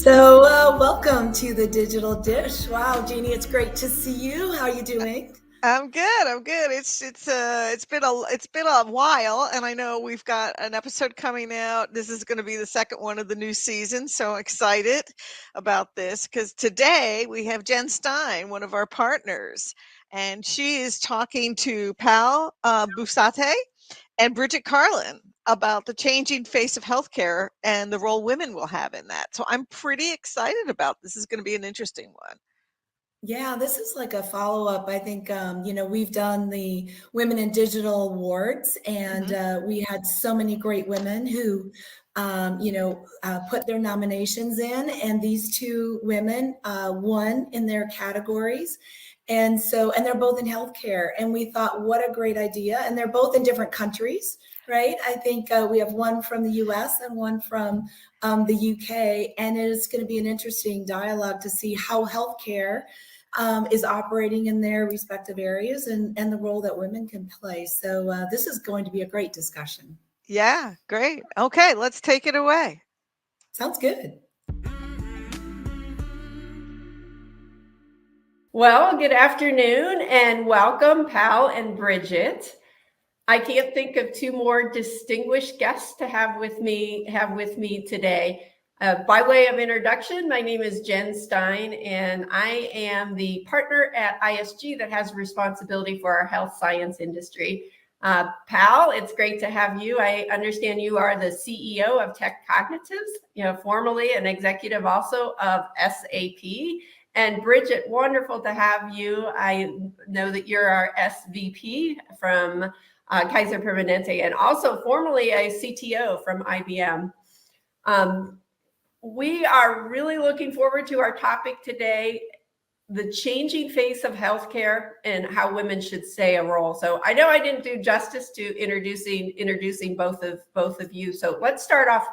Welcome to the Digital Dish. Wow, Jeannie, it's great to see you. How are you doing? I'm good. I'm good. It's been a while, and I know we've got an episode coming out. This is going to be the second one of the new season, so I'm excited about this because today we have Jenn Stein, one of our partners, and she is talking to Pal Bhusate and Bridget Karlin about the changing face of healthcare and the role women will have in that. So I'm pretty excited about this. Is going to be an interesting one. Yeah, this is like a follow-up. I think, we've done the Women in Digital Awards, and Mhm. we had so many great women who, put their nominations in, and these two women won in their categories. And they're both in healthcare. And we thought, what a great idea. And they're both in different countries, right? I think we have one from the US and one from the UK. And it is going to be an interesting dialogue to see how healthcare is operating in their respective areas and the role that women can play. So this is going to be a great discussion. Yeah, great. Okay, let's take it away. Sounds good. Well, good afternoon and welcome, Pal and Bridget. I can't think of two more distinguished guests to have with me today. By way of introduction, my name is Jenn Stein, and I am the partner at ISG that has responsibility for our health science industry. Pal, it's great to have you. I understand you are the CEO of Tech Cognitives, formerly an executive also of SAP. And Bridget, wonderful to have you. I know that you're our SVP from Kaiser Permanente, and also formerly a CTO from IBM. We are really looking forward to our topic today, the changing face of healthcare and how women should play a role. So I know I didn't do justice to introducing both of you. So let's start off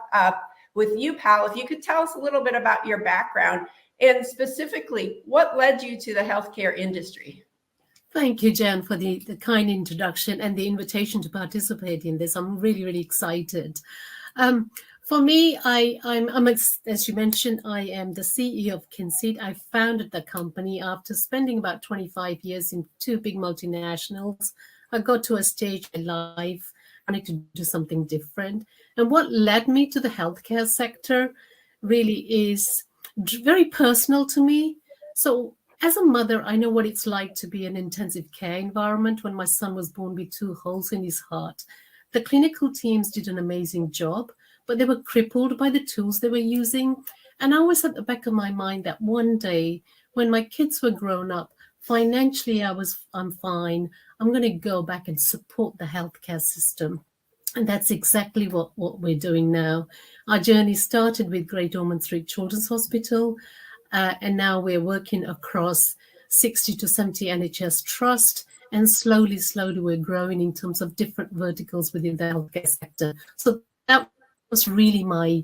with you, Pal. If you could tell us a little bit about your background and specifically what led you to the healthcare industry. Thank you, Jen, for the kind introduction and the invitation to participate in this. I'm really, really excited. For me, I'm as you mentioned, I am the CEO of Kinseed. I founded the company after spending about 25 years in two big multinationals. I got to a stage in life I wanted to do something different. And what led me to the healthcare sector really is very personal to me. So as a mother, I know what it's like to be in an intensive care environment when my son was born with 2 holes in his heart. The clinical teams did an amazing job, but they were crippled by the tools they were using. And I always had at the back of my mind that one day when my kids were grown up, financially I'm fine. I'm going to go back and support the healthcare system. And that's exactly what we're doing now. Our journey started with Great Ormond Street Children's Hospital, and now we're working across 60 to 70 NHS trusts, and slowly we're growing in terms of different verticals within the healthcare sector. So that was really my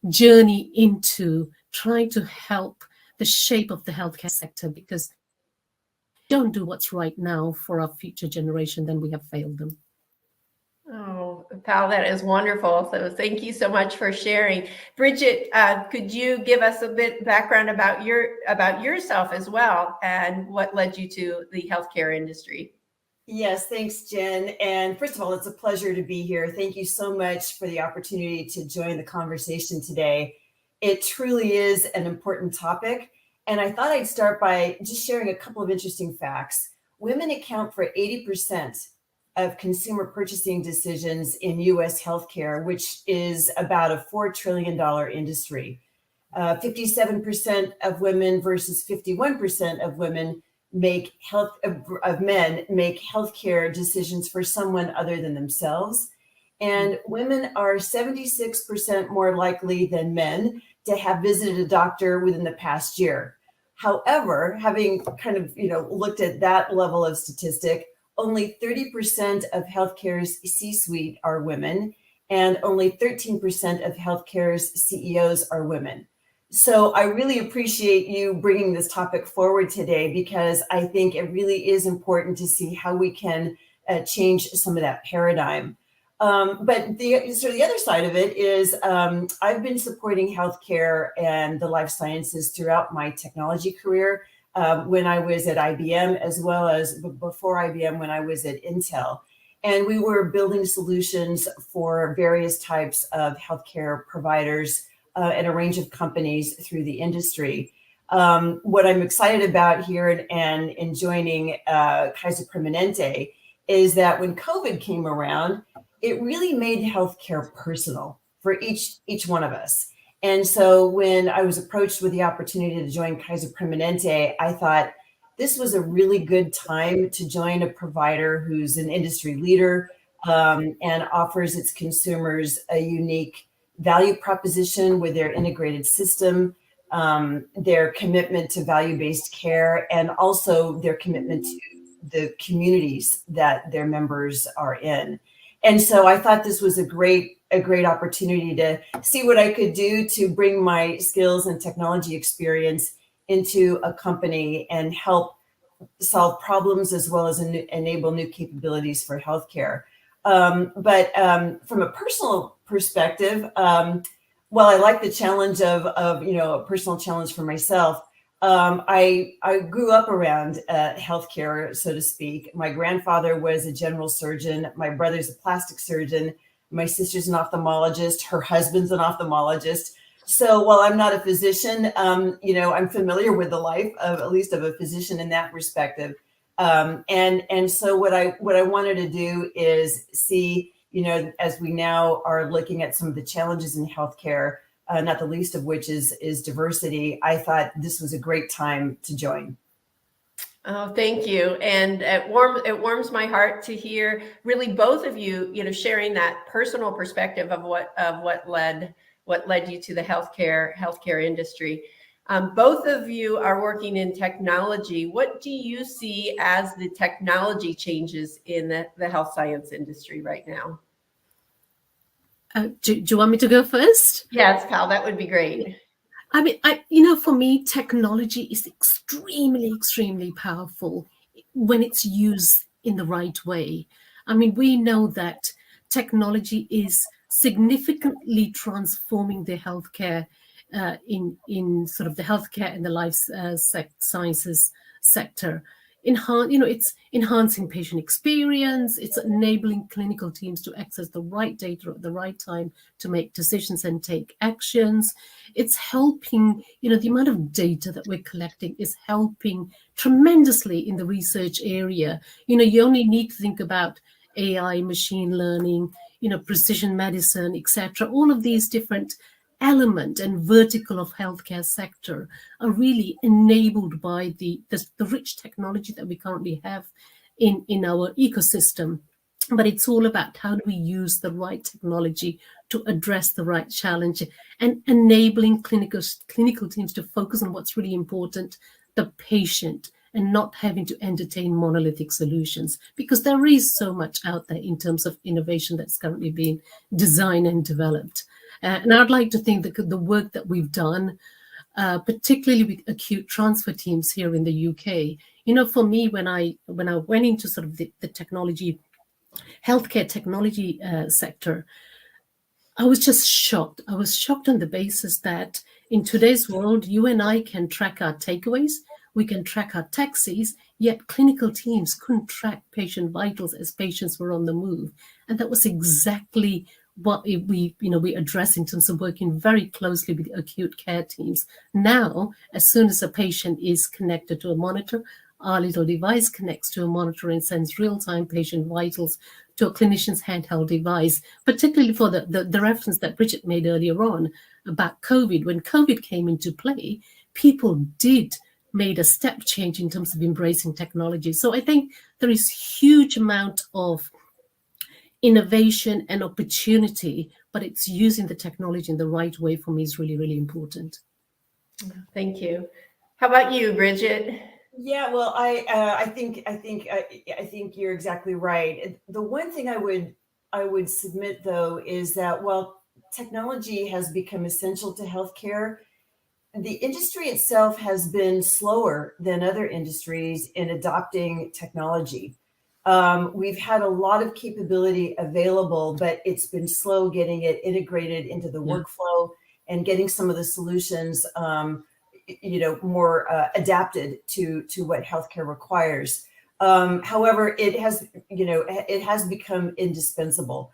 journey into trying to help the shape of the healthcare sector, because if we don't do what's right now for our future generation, then we have failed them. Oh, Pal, that is wonderful. So thank you so much for sharing. Bridget, could you give us a bit background about yourself as well and what led you to the healthcare industry? Yes, thanks, Jen. And first of all, it's a pleasure to be here. Thank you so much for the opportunity to join the conversation today. It truly is an important topic. And I thought I'd start by just sharing a couple of interesting facts. Women account for 80% of consumer purchasing decisions in U.S. healthcare, which is about a $4 trillion industry. 57% of women versus 51% of women make men make healthcare decisions for someone other than themselves. And women are 76% more likely than men to have visited a doctor within the past year. However, having kind of looked at that level of statistic, only 30% of healthcare's C-suite are women, and only 13% of healthcare's CEOs are women. So I really appreciate you bringing this topic forward today, because I think it really is important to see how we can change some of that paradigm. But the other side of it is I've been supporting healthcare and the life sciences throughout my technology career. When I was at IBM, as well as before IBM, when I was at Intel. And we were building solutions for various types of healthcare providers and a range of companies through the industry. What I'm excited about here and in joining Kaiser Permanente is that when COVID came around, it really made healthcare personal for each one of us. And so when I was approached with the opportunity to join Kaiser Permanente, I thought this was a really good time to join a provider who's an industry leader and offers its consumers a unique value proposition with their integrated system, their commitment to value-based care, and also their commitment to the communities that their members are in. And so I thought this was a great opportunity to see what I could do to bring my skills and technology experience into a company and help solve problems as well as enable new capabilities for healthcare. But from a personal perspective, while I like the challenge of a personal challenge for myself, I grew up around healthcare, so to speak. My grandfather was a general surgeon. My brother's a plastic surgeon. My sister's an ophthalmologist. Her husband's an ophthalmologist. So while I'm not a physician, I'm familiar with the life of at least of a physician in that perspective. And so what I wanted to do is see, as we now are looking at some of the challenges in healthcare, not the least of which is diversity, I thought this was a great time to join. Oh, thank you. And it warms my heart to hear really both of you, sharing that personal perspective of what led you to the healthcare industry. Both of you are working in technology. What do you see as the technology changes in the health science industry right now? Do you want me to go first? Yes, Pal, that would be great. I mean, for me, technology is extremely, extremely powerful when it's used in the right way. I mean, we know that technology is significantly transforming the healthcare in sort of the healthcare and the life sciences sector. It's enhancing patient experience. It's enabling clinical teams to access the right data at the right time to make decisions and take actions. It's helping, the amount of data that we're collecting is helping tremendously in the research area. You only need to think about AI, machine learning, precision medicine, etc. All of these different element and vertical of healthcare sector are really enabled by the rich technology that we currently have in our ecosystem. But it's all about how do we use the right technology to address the right challenge and enabling clinical teams to focus on what's really important, the patient, and not having to entertain monolithic solutions, because there is so much out there in terms of innovation that's currently being designed and developed. And I'd like to think that the work that we've done, particularly with acute transfer teams here in the UK, for me, when I went into sort of the technology, healthcare technology sector, I was just shocked. I was shocked on the basis that in today's world, you and I can track our takeaways, we can track our taxis, yet clinical teams couldn't track patient vitals as patients were on the move. And that was exactly what we address in terms of working very closely with acute care teams. Now, as soon as a patient is connected to a monitor, our little device connects to a monitor and sends real-time patient vitals to a clinician's handheld device, particularly for the reference that Bridget made earlier on about COVID. When COVID came into play, people made a step change in terms of embracing technology. So I think there is huge amount of innovation and opportunity, but it's using the technology in the right way for me is really, really important. Thank you. How about you, Bridget? Yeah, well, I think you're exactly right. The one thing I would submit though is that while technology has become essential to healthcare, the industry itself has been slower than other industries in adopting technology. we've had a lot of capability available, but it's been slow getting it integrated into the workflow and getting some of the solutions, more adapted to what healthcare requires. However, it has become indispensable.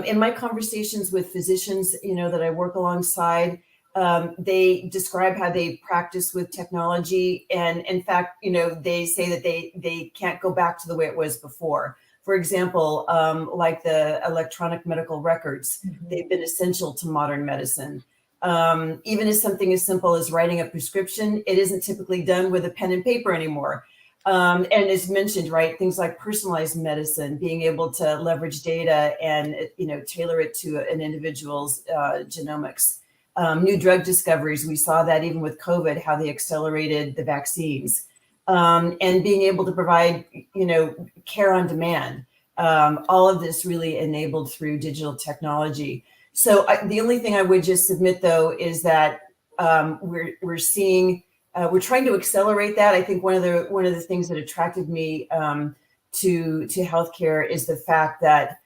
In my conversations with physicians, that I work alongside, they describe how they practice with technology. And in fact, they say that they can't go back to the way it was before. For example, like the electronic medical records, they've been essential to modern medicine. Even as something as simple as writing a prescription, it isn't typically done with a pen and paper anymore. And as mentioned, right, things like personalized medicine, being able to leverage data and, tailor it to an individual's genomics. New drug discoveries, we saw that even with COVID, how they accelerated the vaccines. And being able to provide, care on demand. All of this really enabled through digital technology. So the only thing I would just submit, though, is that we're seeing, we're trying to accelerate that. I think one of the things that attracted me to healthcare is the fact that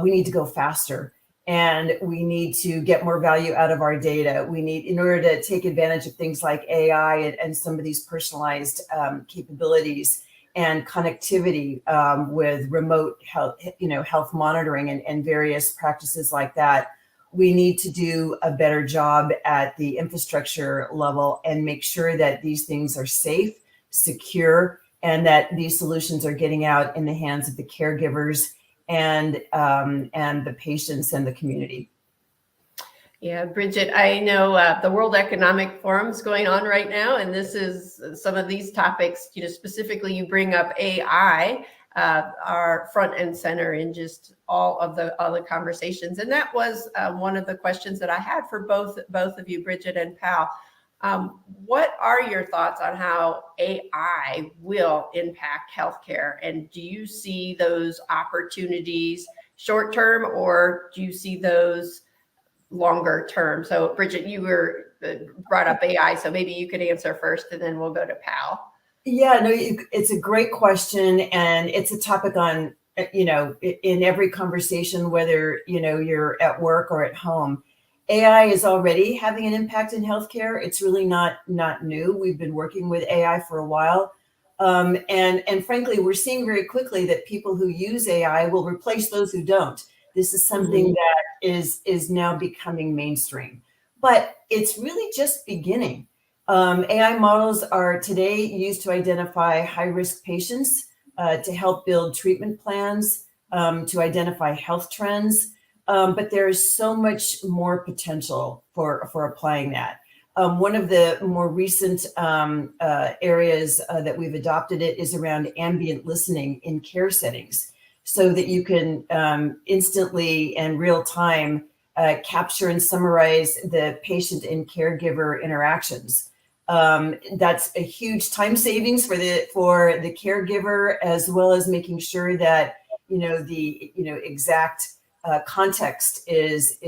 we need to go faster and we need to get more value out of our data. We need, in order to take advantage of things like AI and some of these personalized capabilities and connectivity with remote health, health monitoring and various practices like that. We need to do a better job at the infrastructure level and make sure that these things are safe, secure, and that these solutions are getting out in the hands of the caregivers and the patients and the community. Yeah, Bridget, I know the World Economic Forum is going on right now, and this is some of these topics, specifically you bring up AI, are front and center in just all of the conversations. And that was one of the questions that I had for both of you, Bridget and Pal. What are your thoughts on how AI will impact healthcare? And do you see those opportunities short term, or do you see those longer term? So Bridget, you were brought up AI, so maybe you could answer first and then we'll go to Pal. Yeah, no, it's a great question. And it's a topic on, in every conversation, whether, you're at work or at home. AI is already having an impact in healthcare. It's really not new. We've been working with AI for a while. And frankly, we're seeing very quickly that people who use AI will replace those who don't. This is something that is now becoming mainstream, but it's really just beginning. AI models are today used to identify high-risk patients, to help build treatment plans, to identify health trends, but there is so much more potential for applying that. One of the more recent areas that we've adopted it is around ambient listening in care settings, so that you can instantly and real time capture and summarize the patient and caregiver interactions. That's a huge time savings for the caregiver, as well as making sure that the exact context is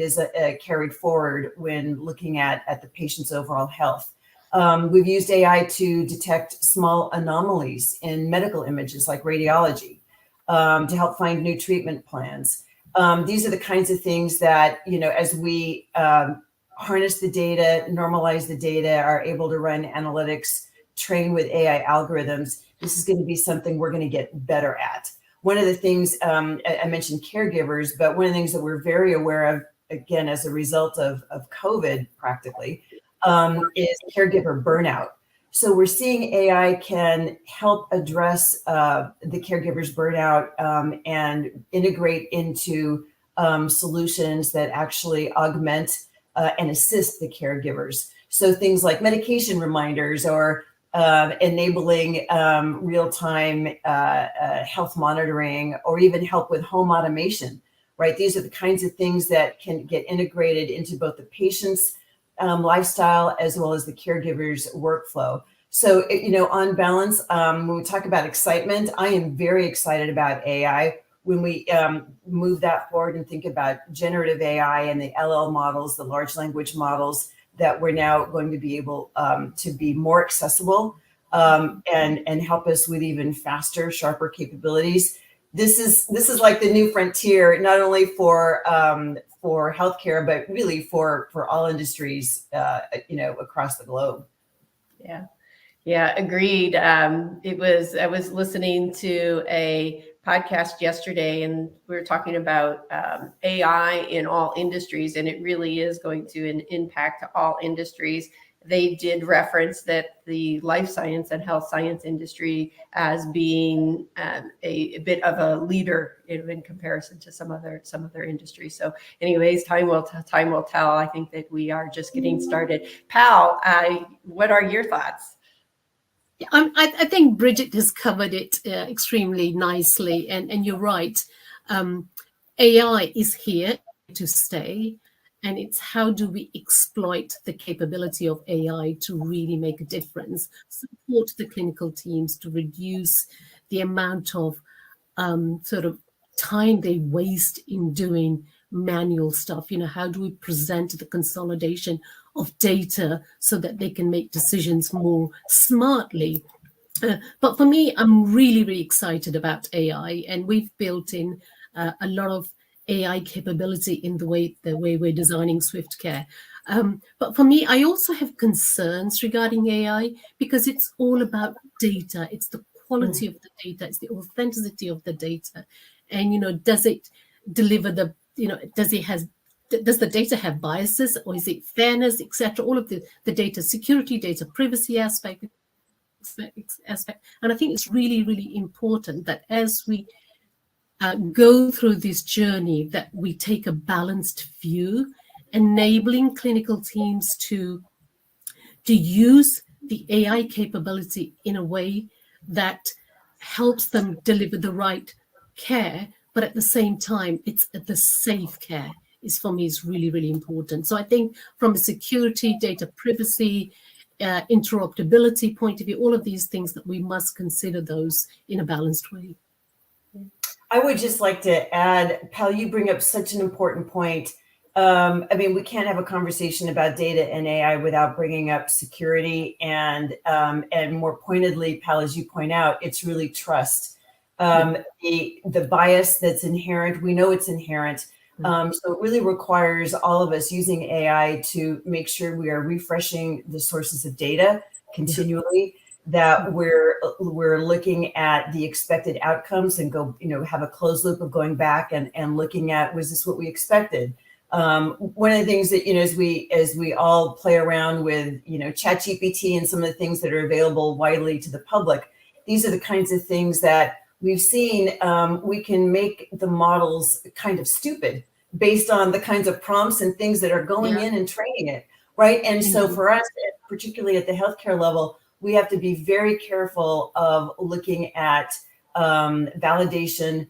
carried forward when looking at the patient's overall health. We've used AI to detect small anomalies in medical images like radiology, to help find new treatment plans. These are the kinds of things that, as we harness the data, normalize the data, are able to run analytics, train with AI algorithms, this is going to be something we're going to get better at. One of the things, I mentioned caregivers, but one of the things that we're very aware of, again, as a result of COVID practically, is caregiver burnout. So we're seeing AI can help address the caregiver's burnout and integrate into solutions that actually augment and assist the caregivers. So things like medication reminders or enabling real-time health monitoring, or even help with home automation, right? These are the kinds of things that can get integrated into both the patient's lifestyle as well as the caregiver's workflow. So, on balance, when we talk about excitement, I am very excited about AI. When we move that forward and think about generative AI and the LL models, the large language models that we're now going to be able to be more accessible and help us with even faster, sharper capabilities, this is like the new frontier, not only for healthcare, but really for all industries, across the globe. Yeah, agreed. I was listening to a podcast yesterday, and we were talking about AI in all industries, and it really is going to impact all industries. They did reference that the life science and health science industry as being a bit of a leader in comparison to some other industries. So, anyways, time will tell. I think that we are just getting started. Pal, what are your thoughts? I think Bridget has covered it extremely nicely, and you're right. AI is here to stay, and it's how do we exploit the capability of AI to really make a difference, support the clinical teams to reduce the amount of sort of time they waste in doing manual stuff. How do we present the consolidation of data so that they can make decisions more smartly? But for me, I'm really, really excited about AI, and we've built in a lot of AI capability in the way we're designing Swift Care. But for me, I also have concerns regarding AI because it's all about data. It's the quality of the data. It's the authenticity of the data. And, does it deliver does the data have biases, or is it fairness, etc.? All of the data security, data privacy aspect. And I think it's really, really important that as we go through this journey, that we take a balanced view, enabling clinical teams to use the AI capability in a way that helps them deliver the right care, but at the same time, it's the safe care for me is really, really important. So I think from a security, data privacy, interoperability point of view, all of these things that we must consider those in a balanced way. I would just like to add, Pal, you bring up such an important point. We can't have a conversation about data and AI without bringing up security and more pointedly, Pal, as you point out, it's really trust. The bias that's inherent, we know it's inherent. So it really requires all of us using AI to make sure we are refreshing the sources of data continually, that we're looking at the expected outcomes and have a closed loop of going back and looking at, was this what we expected? One of the things that, as we all play around with, ChatGPT and some of the things that are available widely to the public, these are the kinds of things that we've seen. We can make the models kind of stupid based on the kinds of prompts and things that are going in and training it, right? And so for us, particularly at the healthcare level, we have to be very careful of looking at validation,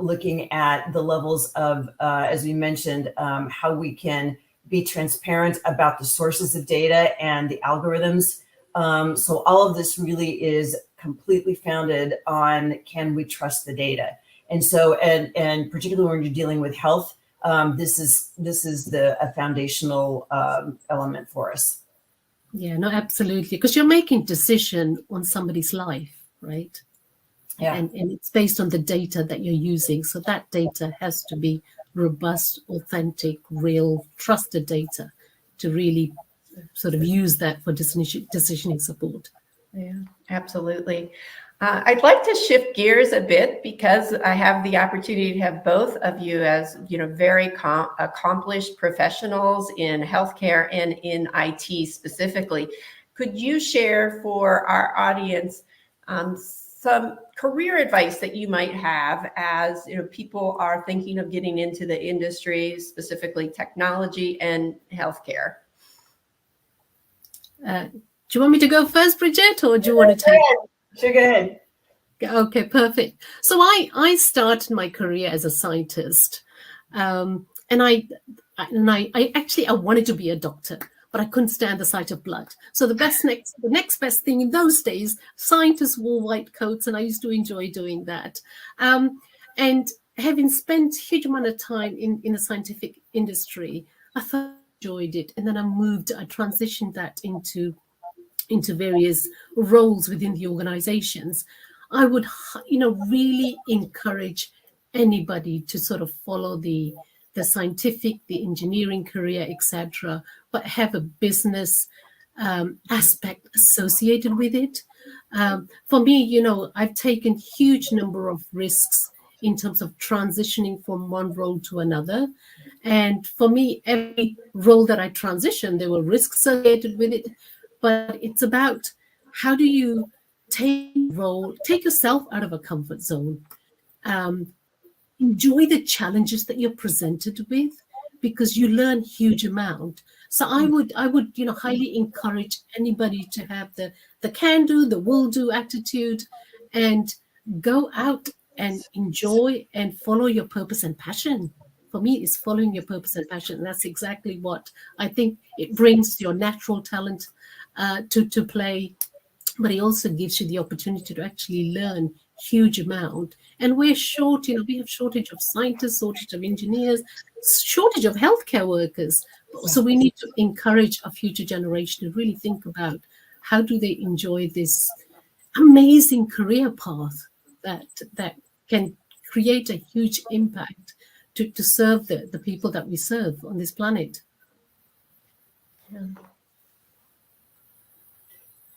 looking at the levels of, as we mentioned, how we can be transparent about the sources of data and the algorithms. So all of this really is completely founded on, can we trust the data? And so, and particularly when you're dealing with health, this is a foundational element for us. Yeah, no, absolutely. Because you're making decision on somebody's life, right? Yeah. And it's based on the data that you're using. So that data has to be robust, authentic, real, trusted data to really sort of use that for decisioning support. Yeah, absolutely. I'd like to shift gears a bit because I have the opportunity to have both of you as, very accomplished professionals in healthcare and in IT specifically. Could you share for our audience some career advice that you might have as people are thinking of getting into the industry, specifically technology and healthcare? Do you want me to go first, Bridget, or do you want to take? Sure, go ahead. Okay, perfect. So I started my career as a scientist, and I wanted to be a doctor, but I couldn't stand the sight of blood. So the next best thing in those days, scientists wore white coats, and I used to enjoy doing that. And having spent a huge amount of time in the scientific industry, I thought I enjoyed it, and then I transitioned that into various roles within the organizations. I would, really encourage anybody to sort of follow the scientific, the engineering career, etc., but have a business aspect associated with it. For me, I've taken huge number of risks in terms of transitioning from one role to another. And for me, every role that I transitioned, there were risks associated with it. But it's about how do you take yourself out of a comfort zone, enjoy the challenges that you're presented with, because you learn huge amount. So I would highly encourage anybody to have the can do, the will do attitude, and go out and enjoy and follow your purpose and passion. For me, it's following your purpose and passion. And that's exactly what I think it brings your natural talent to play, but it also gives you the opportunity to actually learn huge amount. And we're short, we have shortage of scientists, shortage of engineers, shortage of healthcare workers. So we need to encourage our future generation to really think about how do they enjoy this amazing career path that can create a huge impact to serve the people that we serve on this planet.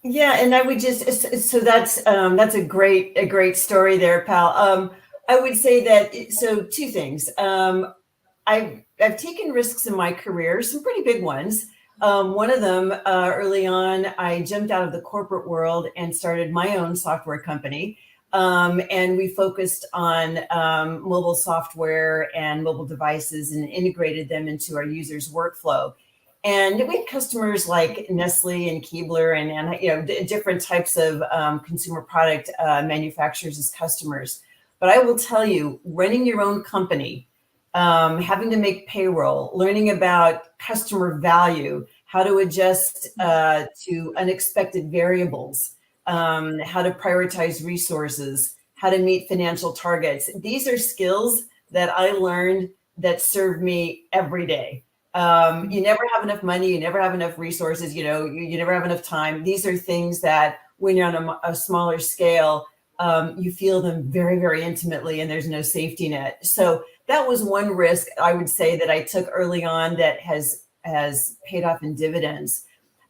Yeah, and I would so that's a great story there, pal. I would say that, so two things. I've taken risks in my career, some pretty big ones. One of them, early on, I jumped out of the corporate world and started my own software company. And we focused on mobile software and mobile devices and integrated them into our users' workflow. And we had customers like Nestle and Keebler and different types of consumer product manufacturers as customers. But I will tell you, running your own company, having to make payroll, learning about customer value, how to adjust to unexpected variables, how to prioritize resources, how to meet financial targets. These are skills that I learned that serve me every day. You never have enough money, you never have enough resources, you never have enough time. These are things that when you're on a smaller scale, you feel them very, very intimately, and there's no safety net. So that was one risk I would say that I took early on that has paid off in dividends.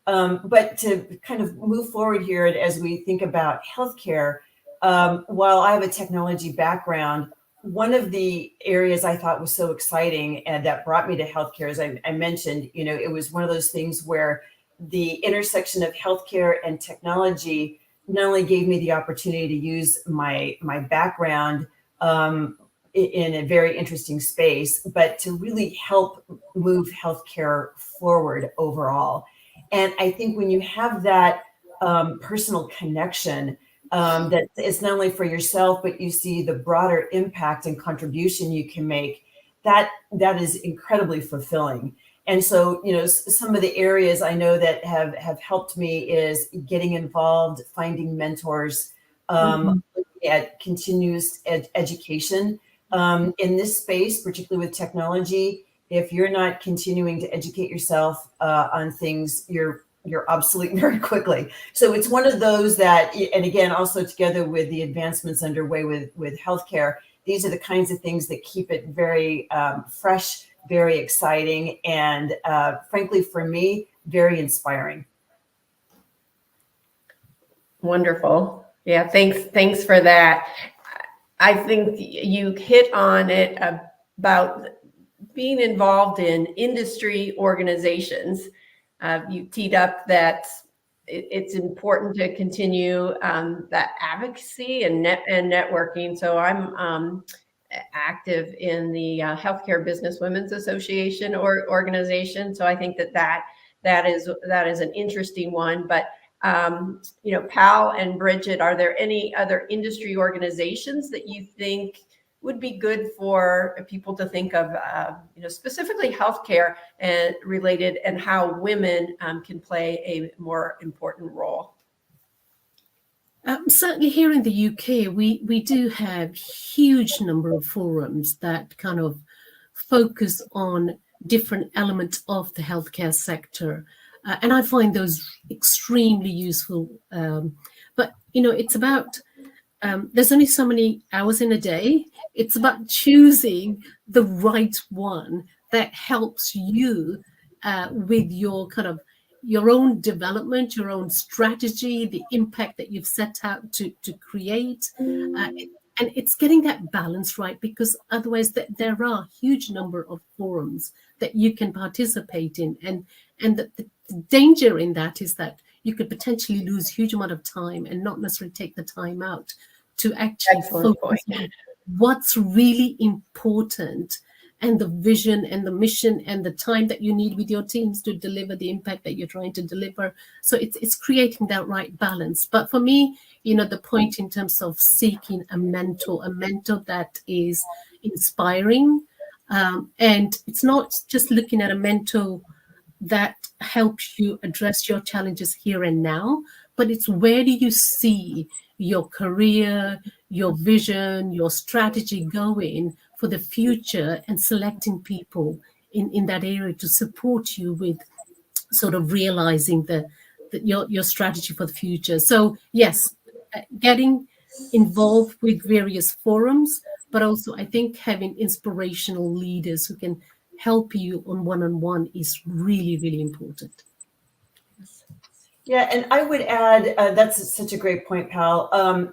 But to kind of move forward here as we think about healthcare, while I have a technology background, one of the areas I thought was so exciting and that brought me to healthcare, as I mentioned, it was one of those things where the intersection of healthcare and technology not only gave me the opportunity to use my background in a very interesting space, but to really help move healthcare forward overall. And I think when you have that personal connection, that it's not only for yourself, but you see the broader impact and contribution you can make, that is incredibly fulfilling. And so, some of the areas I know that have helped me is getting involved, finding mentors, looking at continuous education in this space, particularly with technology. If you're not continuing to educate yourself on things, you're obsolete very quickly. So it's one of those that, and again, also together with the advancements underway with healthcare, these are the kinds of things that keep it very fresh, very exciting, and frankly, for me, very inspiring. Wonderful. Yeah, thanks for that. I think you hit on it about being involved in industry organizations. You teed up that it's important to continue that advocacy and networking. So I'm active in the Healthcare Business Women's Association organization. So I think that is an interesting one. But Pal and Bridget, are there any other industry organizations that you think would be good for people to think of, specifically healthcare and related, and how women can play a more important role? Certainly here in the UK, we do have huge number of forums that kind of focus on different elements of the healthcare sector. And I find those extremely useful. But, it's about there's only so many hours in a day. It's about choosing the right one that helps you with your kind of your own development, your own strategy, the impact that you've set out to create. And it's getting that balance right, because otherwise there are a huge number of forums that you can participate in. And the danger in that is that you could potentially lose huge amount of time and not necessarily take the time out to actually Excellent focus point. on what's really important and the vision and the mission and the time that you need with your teams to deliver the impact that you're trying to deliver. So it's creating that right balance. But for me, the point in terms of seeking a mentor that is inspiring, and it's not just looking at a mentor that helps you address your challenges here and now, but it's where do you see your career, your vision, your strategy going for the future, and selecting people in that area to support you with sort of realizing your strategy for the future. So yes, getting involved with various forums, but also I think having inspirational leaders who can help you on one-on-one is really, really important. Yeah, and I would add that's such a great point, Pal.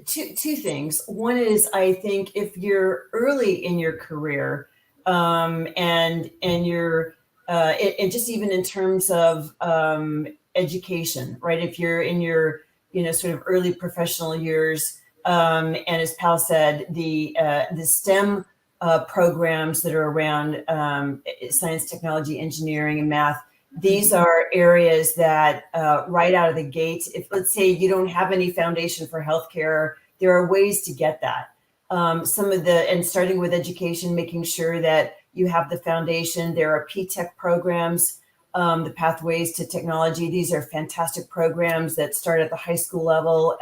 Two things. One is, I think if you're early in your career, and you're and just even in terms of education, right? If you're in your sort of early professional years, and as Pal said, the STEM programs that are around science, technology, engineering, and math. These are areas that right out of the gate, if let's say you don't have any foundation for healthcare, there are ways to get that. And starting with education, making sure that you have the foundation. There are P-Tech programs, the Pathways to Technology. These are fantastic programs that start at the high school level.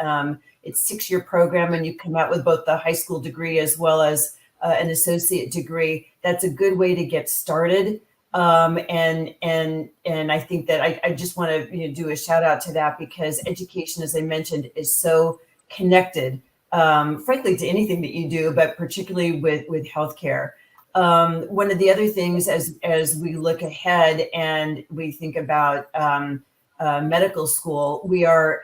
It's a 6-year program, and you come out with both the high school degree as well as an associate degree. That's a good way to get started. And I think that I just want to do a shout out to that, because education, as I mentioned, is so connected, frankly, to anything that you do, but particularly with healthcare. One of the other things as we look ahead and we think about medical school, we are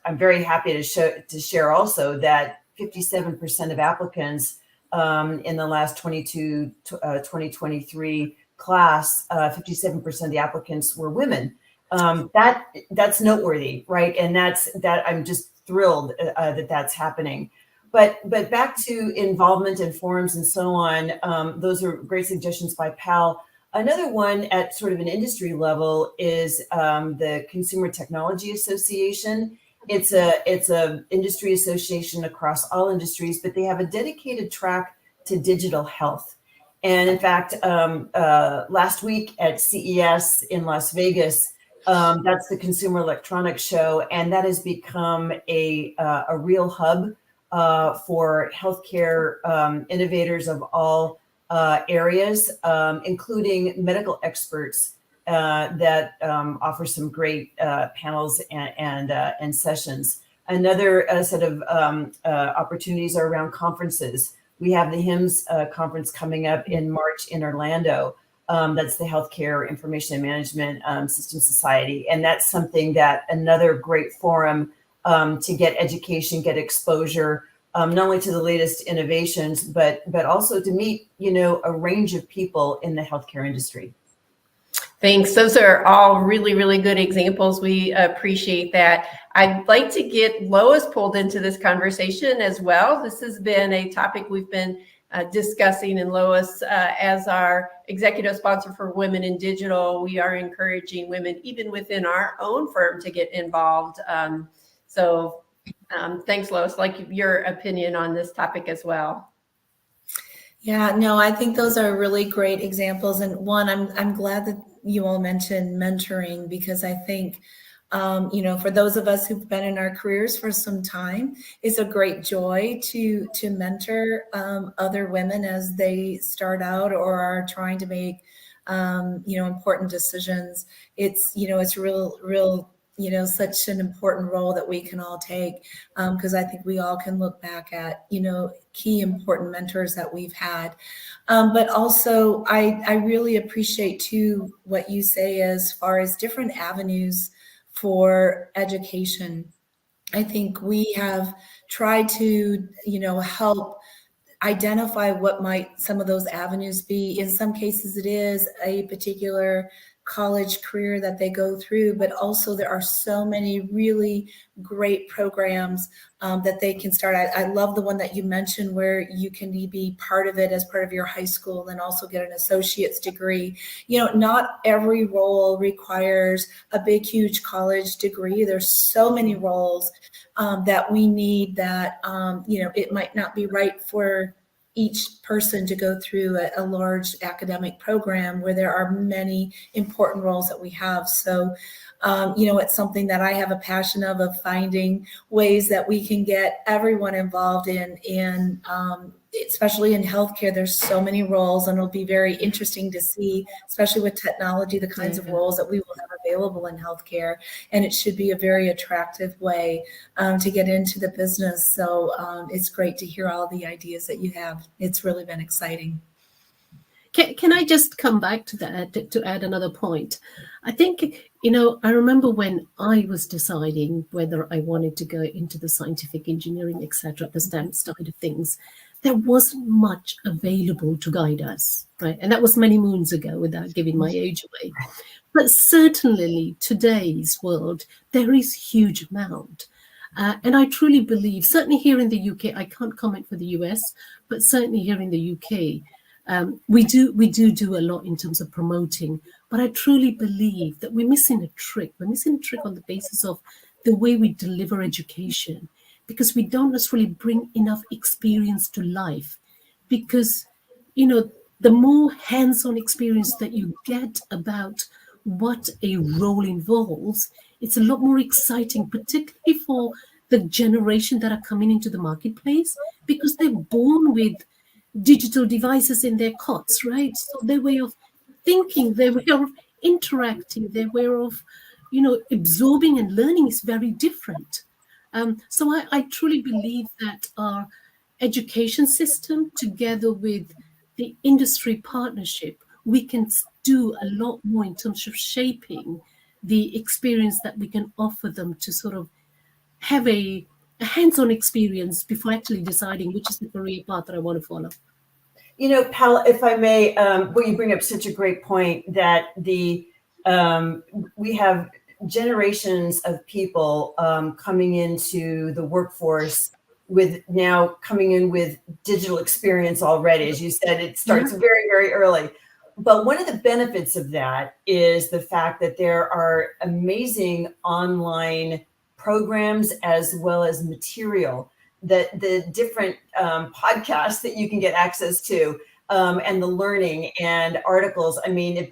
I'm very happy to share also that 57% of applicants in the last 2023 class, 57% of the applicants were women. That's noteworthy, right? And that I'm just thrilled that that's happening. But back to involvement in forums and so on, those are great suggestions by Pal. Another one at sort of an industry level is the Consumer Technology Association. It's a industry association across all industries, but they have a dedicated track to digital health. And in fact, last week at CES in Las Vegas, that's the Consumer Electronics Show, and that has become a real hub for healthcare innovators of all areas, including medical experts that offer some great panels and sessions. Another set of opportunities are around conferences. We have the HIMSS conference coming up in March in Orlando. That's the Healthcare Information and Management System Society. And that's something that another great forum to get education, get exposure, not only to the latest innovations, but also to meet, a range of people in the healthcare industry. Thanks. Those are all really, really good examples. We appreciate that. I'd like to get Lois pulled into this conversation as well. This has been a topic we've been discussing, and Lois, as our executive sponsor for Women in Digital, we are encouraging women, even within our own firm, to get involved. So thanks, Lois. Like your opinion on this topic as well. Yeah, no, I think those are really great examples. And one, I'm glad that you all mentioned mentoring, because I think, for those of us who've been in our careers for some time, it's a great joy to mentor other women as they start out or are trying to make, important decisions. It's, it's real such an important role that we can all take, because I think we all can look back at, key important mentors that we've had. But also, I really appreciate too what you say as far as different avenues for education. I think we have tried to, help identify what might some of those avenues be. In some cases, it is a particular college career that they go through, but also there are so many really great programs that they can start. I love the one that you mentioned where you can be part of it as part of your high school and then also get an associate's degree. Not every role requires a big, huge college degree. There's so many roles that we need that, it might not be right for each person to go through a large academic program where there are many important roles that we have. So, it's something that I have a passion of finding ways that we can get everyone involved in especially in healthcare. There's so many roles, and it'll be very interesting to see, especially with technology, the kinds of roles that we will have available in healthcare. And it should be a very attractive way to get into the business. So it's great to hear all the ideas that you have. It's really been exciting. Can I just come back to that to add another point? I think, I remember when I was deciding whether I wanted to go into the scientific engineering, etc., the STEM side of things, there wasn't much available to guide us, right? And that was many moons ago, without giving my age away. But certainly today's world, there is huge amount. And I truly believe, certainly here in the UK, I can't comment for the US, but certainly here in the UK, we do a lot in terms of promoting. But I truly believe that we're missing a trick. We're missing a trick on the basis of the way we deliver education, because we don't necessarily bring enough experience to life. Because, the more hands-on experience that you get about what a role involves, it's a lot more exciting, particularly for the generation that are coming into the marketplace, because they're born with digital devices in their cots, right? So their way of thinking, their way of interacting, their way of, absorbing and learning is very different. So I truly believe that our education system, together with the industry partnership, we can do a lot more in terms of shaping the experience that we can offer them to sort of have a hands-on experience before actually deciding which is the career path that I want to follow. Pal, if I may, you bring up such a great point that we have generations of people coming into the workforce coming in with digital experience already. As you said, it starts very, very early. But one of the benefits of that is the fact that there are amazing online programs as well as material, that the different podcasts that you can get access to, and the learning and articles. I mean,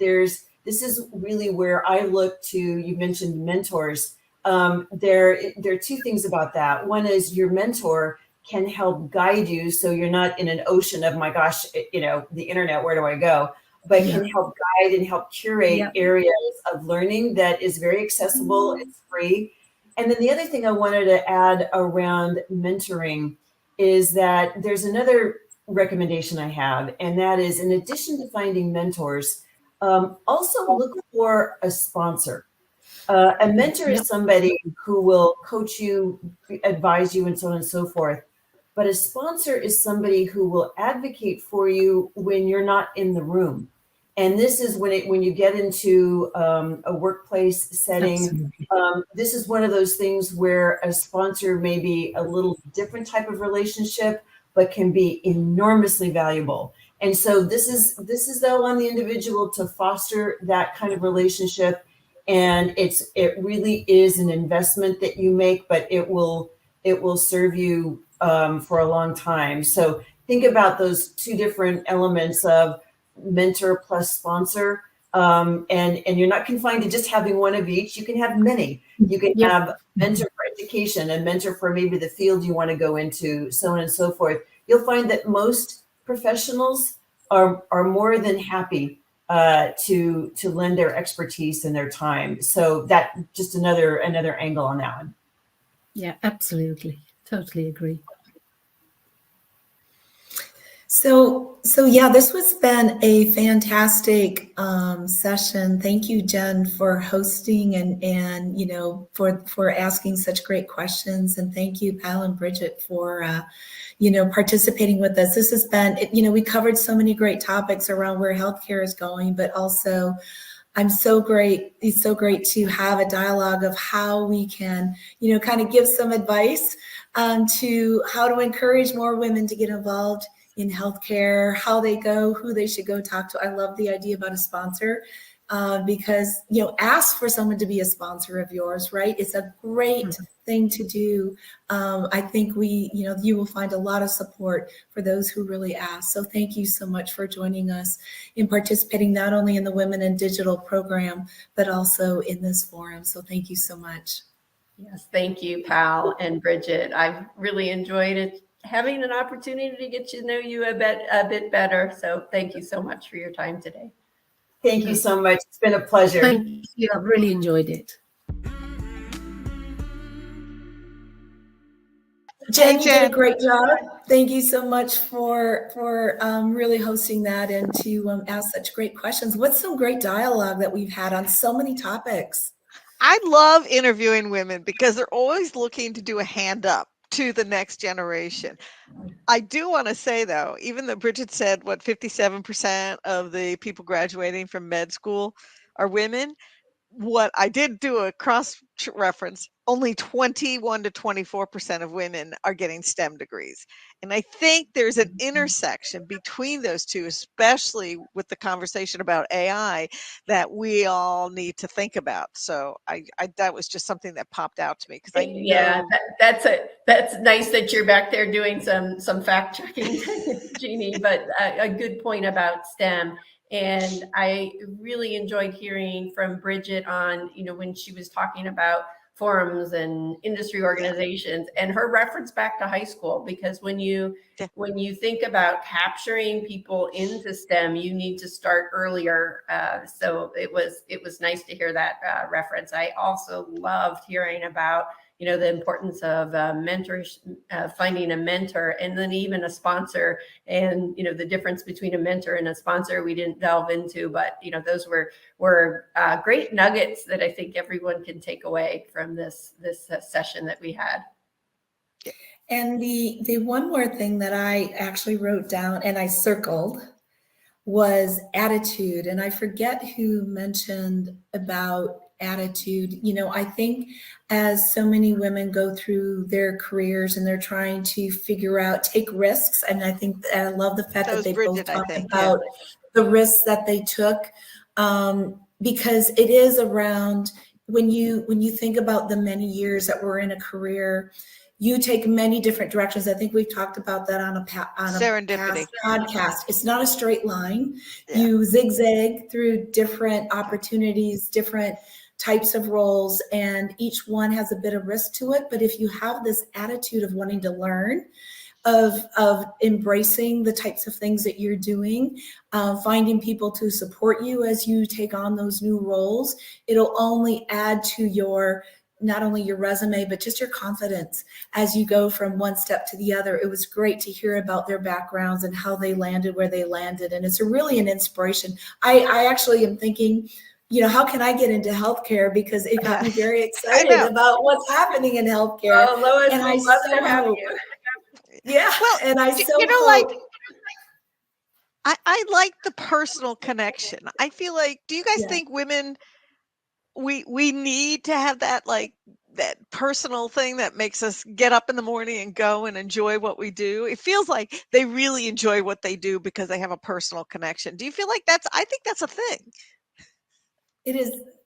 this is really where I look to. You mentioned mentors. There are two things about that. One is your mentor can help guide you, so you're not in an ocean of, my gosh, the internet, where do I go? But can help guide and help curate areas of learning that is very accessible. It's free. And then the other thing I wanted to add around mentoring is that there's another recommendation I have, and that is, in addition to finding mentors, also look for a sponsor. A mentor is somebody who will coach you, advise you, and so on and so forth. But a sponsor is somebody who will advocate for you when you're not in the room. And this is when you get into a workplace setting. This is one of those things where a sponsor may be a little different type of relationship, but can be enormously valuable. And so this is though on the individual to foster that kind of relationship. And it really is an investment that you make, but it will serve you for a long time. So think about those two different elements of mentor plus sponsor, and you're not confined to just having one of each. You can have many. You can have mentor for education, and mentor for maybe the field you want to go into, so on and so forth. You'll find that most professionals are more than happy to lend their expertise and their time. So that just another angle on that one. Yeah, absolutely. Totally agree. So yeah, this has been a fantastic session. Thank you, Jenn, for hosting and you know for asking such great questions, and thank you, Pal and Bridget, for you know participating with us. This has been, you know, we covered so many great topics around where healthcare is going, but also it's so great to have a dialogue of how we can, you know, kind of give some advice to how to encourage more women to get involved in healthcare, how they go, who they should go talk to. I love the idea about a sponsor because, you know, ask for someone to be a sponsor of yours, right? It's a great thing to do. I think you know, you will find a lot of support for those who really ask. So thank you so much for joining us in participating not only in the Women in Digital program, but also in this forum. So thank you so much. Yes, thank you, Pal and Bridget. I've really enjoyed it, having an opportunity to get to know you a bit better. So thank you so much for your time today. Thank you so much. It's been a pleasure. Thank you. I've really enjoyed it. Jenn, you did a Jenn. great job. Thank you so much for really hosting that and to ask such great questions. What's some great dialogue that we've had on so many topics? I love interviewing women because they're always looking to do a hand up to the next generation. I do want to say, though, even though Bridget said, what, 57% of the people graduating from med school are women, what I did do a cross reference, only 21 to 24% of women are getting STEM degrees. And I think there's an intersection between those two, especially with the conversation about AI, that we all need to think about. So I that was just something that popped out to me because I know. Yeah, that's nice that you're back there doing some fact checking, Jeannie, but a good point about STEM. And I really enjoyed hearing from Bridget on, you know, when she was talking about forums and industry organizations and her reference back to high school, because when you think about capturing people into STEM, you need to start earlier. So it was nice to hear that reference. I also loved hearing about, you know, the importance of mentors, finding a mentor, and then even a sponsor, and, you know, the difference between a mentor and a sponsor we didn't delve into, but, you know, those were great nuggets that I think everyone can take away from this session that we had. And the one more thing that I actually wrote down and I circled was attitude. And I forget who mentioned about attitude. You know, I think as so many women go through their careers and they're trying to figure out, take risks. And I think I love the fact that they both talked about the risks that they took, because it is around when you think about the many years that we're in a career, you take many different directions. I think we've talked about that on a past podcast. It's not a straight line. Yeah. You zigzag through different opportunities, different types of roles, and each one has a bit of risk to it. But if you have this attitude of wanting to learn, of embracing the types of things that you're doing, finding people to support you as you take on those new roles, it'll only add to your not only your resume, but just your confidence as you go from one step to the other. It was great to hear about their backgrounds and how they landed where they landed. And it's really an inspiration. I actually am thinking, you know, how can I get into healthcare? Because it got me very excited about what's happening in healthcare. Oh, Lois, and I love to have you. Yeah. Well, and I so you know, hope. Like, I like the personal connection. I feel like, do you guys think women, we need to have that, like, that personal thing that makes us get up in the morning and go and enjoy what we do? It feels like they really enjoy what they do because they have a personal connection. Do you feel like I think that's a thing. It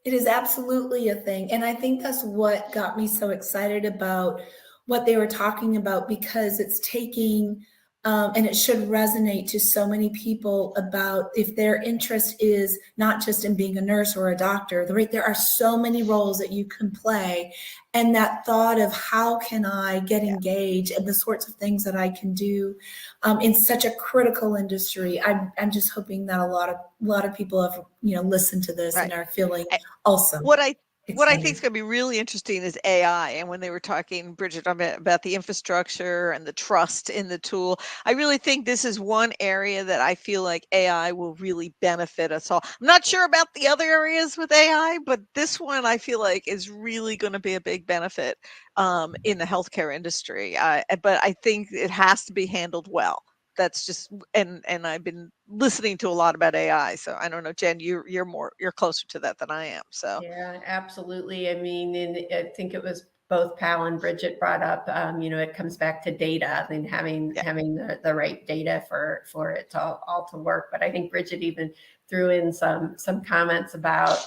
is absolutely a thing. And I think that's what got me so excited about what they were talking about, because it's taking And it should resonate to so many people about if their interest is not just in being a nurse or a doctor, right? There are so many roles that you can play. And that thought of how can I get engaged and the sorts of things that I can do in such a critical industry. I'm just hoping that a lot of people have, listened to this and are feeling also What I think is excited. going to be really interesting is AI. And when they were talking, Bridget, about the infrastructure and the trust in the tool, I really think this is one area that I feel like AI will really benefit us all. I'm not sure about the other areas with AI, but this one I feel like is really going to be a big benefit in the healthcare industry. But I think it has to be handled well. That's just, and I've been listening to a lot about AI, so I don't know, Jen, you're closer to that than I am. So Yeah, absolutely. I mean, and I think it was both Pal and Bridget brought up, it comes back to data and having the right data for it to all to work. But I think Bridget even threw in some comments about,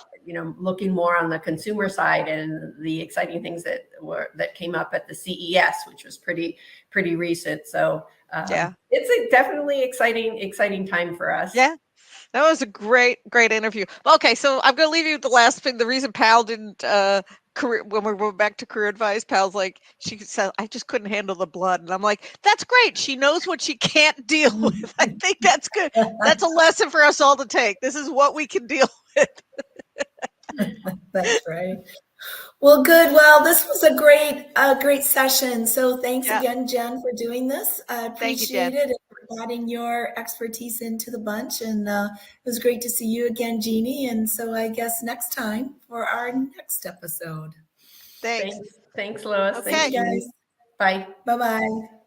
looking more on the consumer side and the exciting things that came up at the CES, which was pretty recent. So it's a definitely exciting time for us. yeah. That was a great interview. Okay, so I'm going to leave you with the last thing. The reason Pal didn't career when we went back to career advice, Pal's like, she said, I just couldn't handle the blood, and I'm like, that's great. She knows what she can't deal with. I think that's good. That's a lesson for us all to take. This is what we can deal with. That's right. Well, good. Well, this was a great session. So thanks Yeah. again, Jen, for doing this. I Thank you, Jen. appreciate it and for adding your expertise into the bunch. And it was great to see you again, Jeannie. And so I guess next time for our next episode. Thanks. Thanks, Lois. Okay. Thank you, guys. Bye. Bye-bye.